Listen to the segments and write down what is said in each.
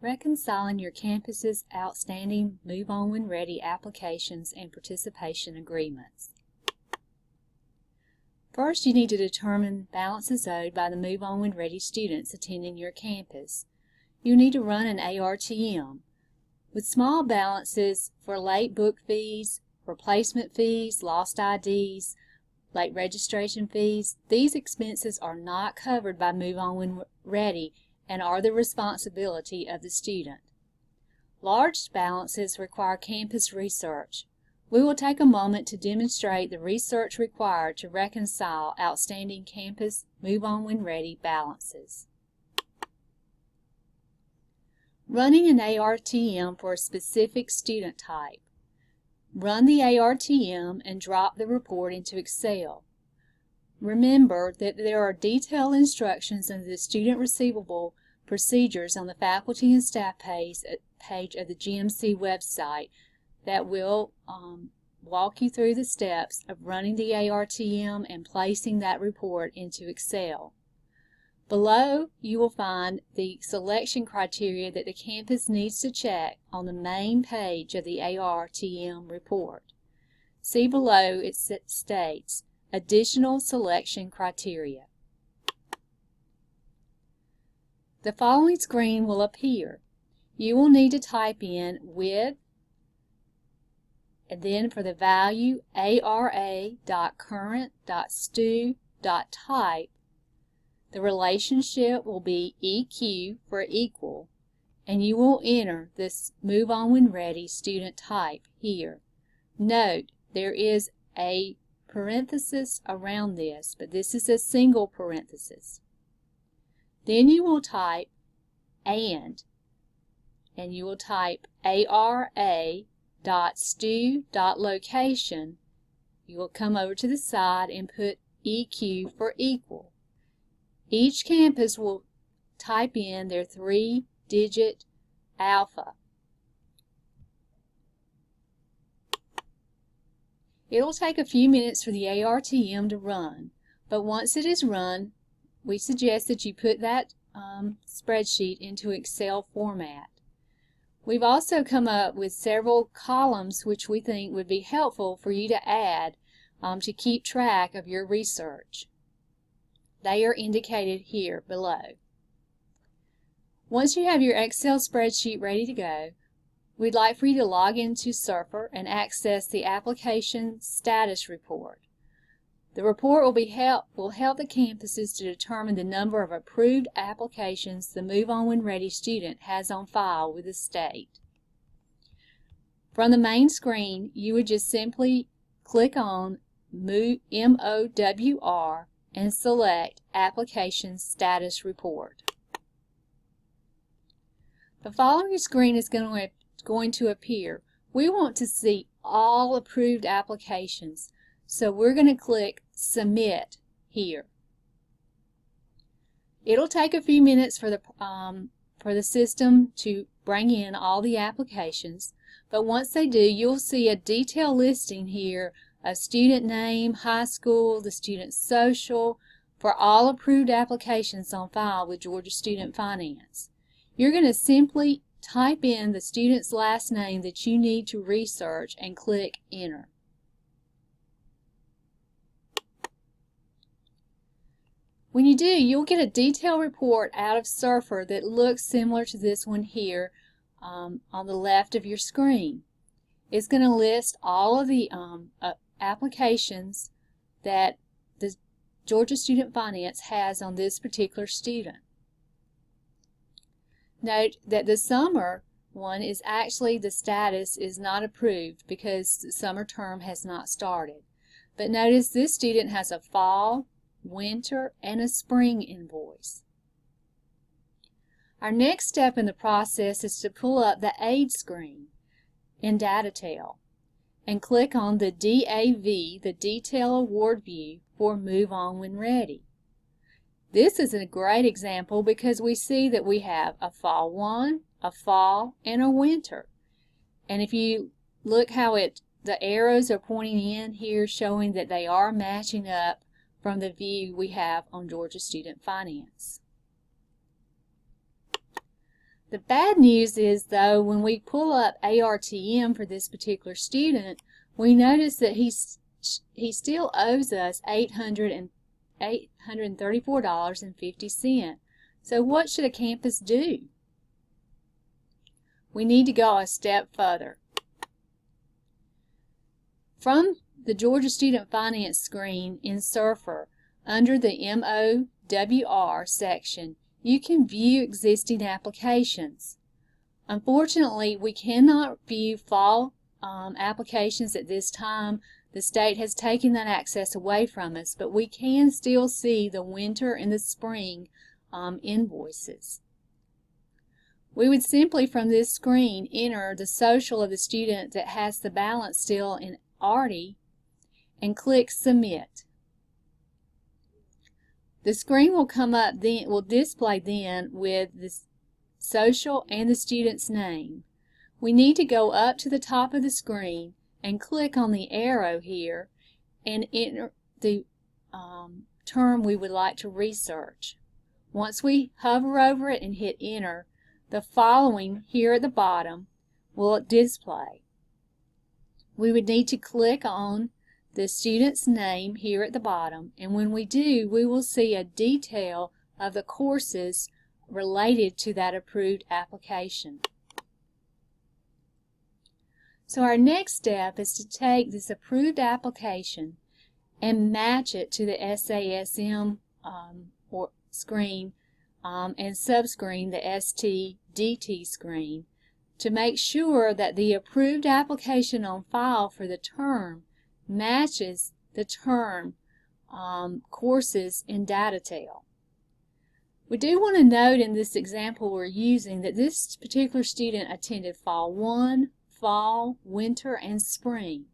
Reconciling your campus's outstanding Move On When Ready applications and participation agreements. First, you need to determine balances owed by the Move On When Ready students attending your campus. You need to run an ARTM. With small balances for late book fees, replacement fees, lost IDs, late registration fees, these expenses are not covered by Move On When Ready and are the responsibility of the student. Large balances require campus research. We will take a moment to demonstrate the research required to reconcile outstanding campus Move On When Ready balances. Running an ARTM for a specific student type. Run the ARTM and drop the report into Excel. Remember that there are detailed instructions in the Student Receivable Procedures on the Faculty and Staff page of the GMC website that will walk you through the steps of running the ARTM and placing that report into Excel. Below, you will find the selection criteria that the campus needs to check on the main page of the ARTM report. See below, it states Additional Selection Criteria. The following screen will appear. You will need to type in with, and then for the value ara.current.stu.type, the relationship will be EQ for equal, and you will enter this Move On When Ready student type here. Note, there is a parenthesis around this, but this is a single parenthesis. Then you will type and you will type ara.stu.location. You will come over to the side and put EQ for equal. Each campus will type in their 3-digit alpha. It will take a few minutes for the ARTM to run, but once it is run, we suggest that you put that spreadsheet into Excel format. We've also come up with several columns which we think would be helpful for you to add to keep track of your research. They are indicated here below. Once you have your Excel spreadsheet ready to go, we'd like for you to log into Surfer and access the application status report. The report will help the campuses to determine the number of approved applications the Move On When Ready student has on file with the state. From the main screen, you would just simply click on MOWR and select Application Status Report. The following screen is going to appear. We want to see all approved applications, so we're going to click Submit here. It'll take a few minutes for the system to bring in all the applications, but once they do, you'll see a detailed listing here of student name, high school, the student social, for all approved applications on file with Georgia Student Finance. You're going to simply type in the student's last name that you need to research and click Enter. When you do, you'll get a detailed report out of Surfer that looks similar to this one here on the left of your screen. It's going to list all of the applications that the Georgia Student Finance has on this particular student. Note that the summer one is actually, the status is not approved because the summer term has not started. But notice this student has a fall, winter, and a spring invoice. Our next step in the process is to pull up the aid screen in DataTail and click on the DAV, the Detail Award View, for Move On When Ready. This is a great example because we see that we have a fall one, a fall, and a winter. And if you look how the arrows are pointing in here, showing that they are matching up from the view we have on Georgia Student Finance. The bad news is, though, when we pull up ARTM for this particular student, we notice that he still owes us $834.50. So what should a campus do? We need to go a step further. From the Georgia Student Finance screen in Surfer, under the MOWR section, you can view existing applications. Unfortunately, we cannot view fall applications at this time. The state has taken that access away from us, but we can still see the winter and the spring invoices. We would simply from this screen enter the social of the student that has the balance still in ARTI and click Submit. The screen will come up then, will display then with the social and the student's name. We need to go up to the top of the screen and click on the arrow here and enter the term we would like to research. Once we hover over it and hit enter, the following here at the bottom will display. We would need to click on the student's name here at the bottom, and when we do, we will see a detail of the courses related to that approved application. So our next step is to take this approved application and match it to the SASM screen and subscreen the STDT screen to make sure that the approved application on file for the term matches the term courses in Datatel. We do want to note in this example we're using that this particular student attended Fall 1, Fall, Winter, and Spring.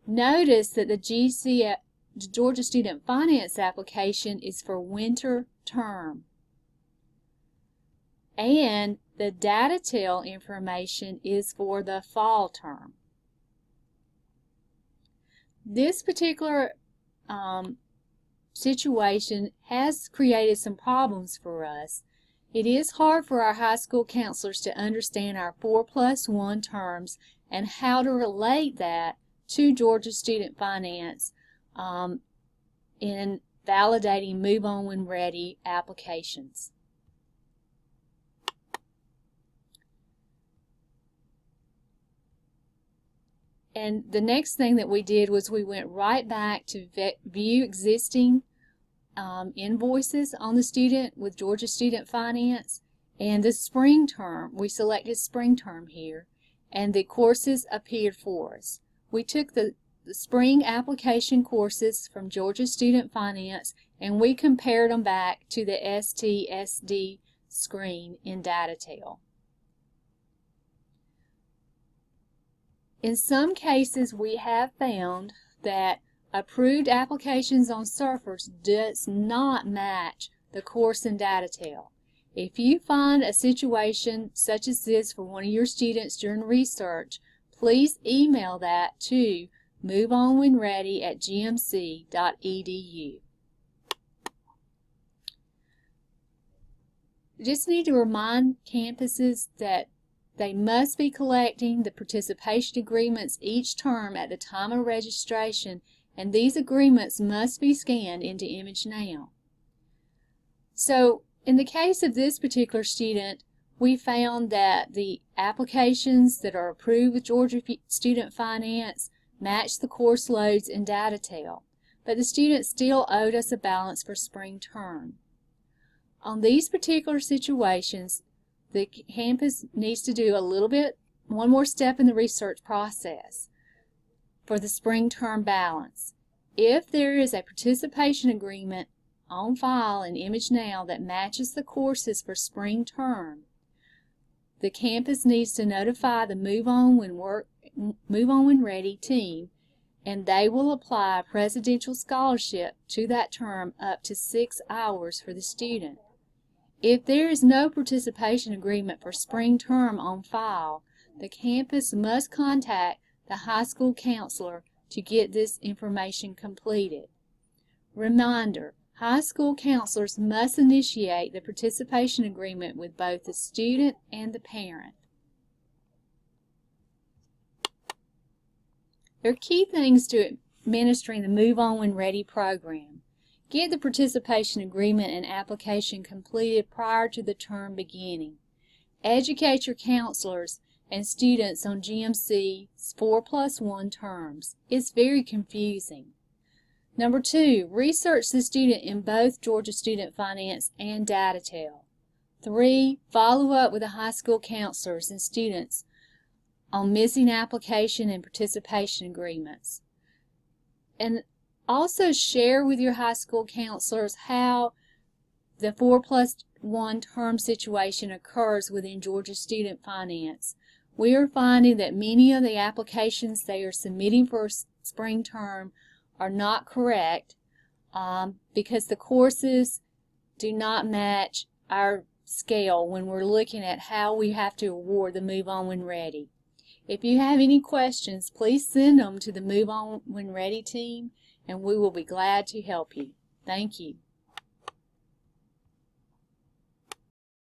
Notice that the Georgia Student Finance application is for Winter term, and the Datatel information is for the Fall term. This particular situation has created some problems for us. It is hard for our high school counselors to understand our 4+1 terms and how to relate that to Georgia Student Finance in validating Move On When Ready applications. And the next thing that we did was we went right back to view existing invoices on the student with Georgia Student Finance, and the spring term, we selected spring term here, and the courses appeared for us. We took the spring application courses from Georgia Student Finance and we compared them back to the STSD screen in Datatel. In some cases, we have found that approved applications on Surfers does not match the course in Datatel. If you find a situation such as this for one of your students during research, please email that to moveonwhenready@gmc.edu. You just need to remind campuses that they must be collecting the participation agreements each term at the time of registration, and these agreements must be scanned into ImageNow. So, in the case of this particular student, we found that the applications that are approved with Georgia Student Finance match the course loads in Datatel, but the student still owed us a balance for spring term. On these particular situations, the campus needs to do one more step in the research process for the spring term balance. If there is a participation agreement on file in ImageNow that matches the courses for spring term, the campus needs to notify the Move On When Ready team, and they will apply a presidential scholarship to that term up to 6 hours for the student. If there is no participation agreement for spring term on file, the campus must contact the high school counselor to get this information completed. Reminder, High school counselors must initiate the participation agreement with both the student and the parent. There are key things to administering the Move On When Ready program. Get the participation agreement and application completed prior to the term beginning. Educate your counselors and students on GMC's 4+1 terms. It's very confusing. Number 2, research the student in both Georgia Student Finance and Datatel. 3, follow up with the high school counselors and students on missing application and participation agreements. And also share with your high school counselors how the 4+1 term situation occurs within Georgia Student Finance. We are finding that many of the applications they are submitting for spring term are not correct because the courses do not match our scale when we're looking at how we have to award the Move On When Ready. If you have any questions, please send them to the Move On When Ready team, and we will be glad to help you. Thank you.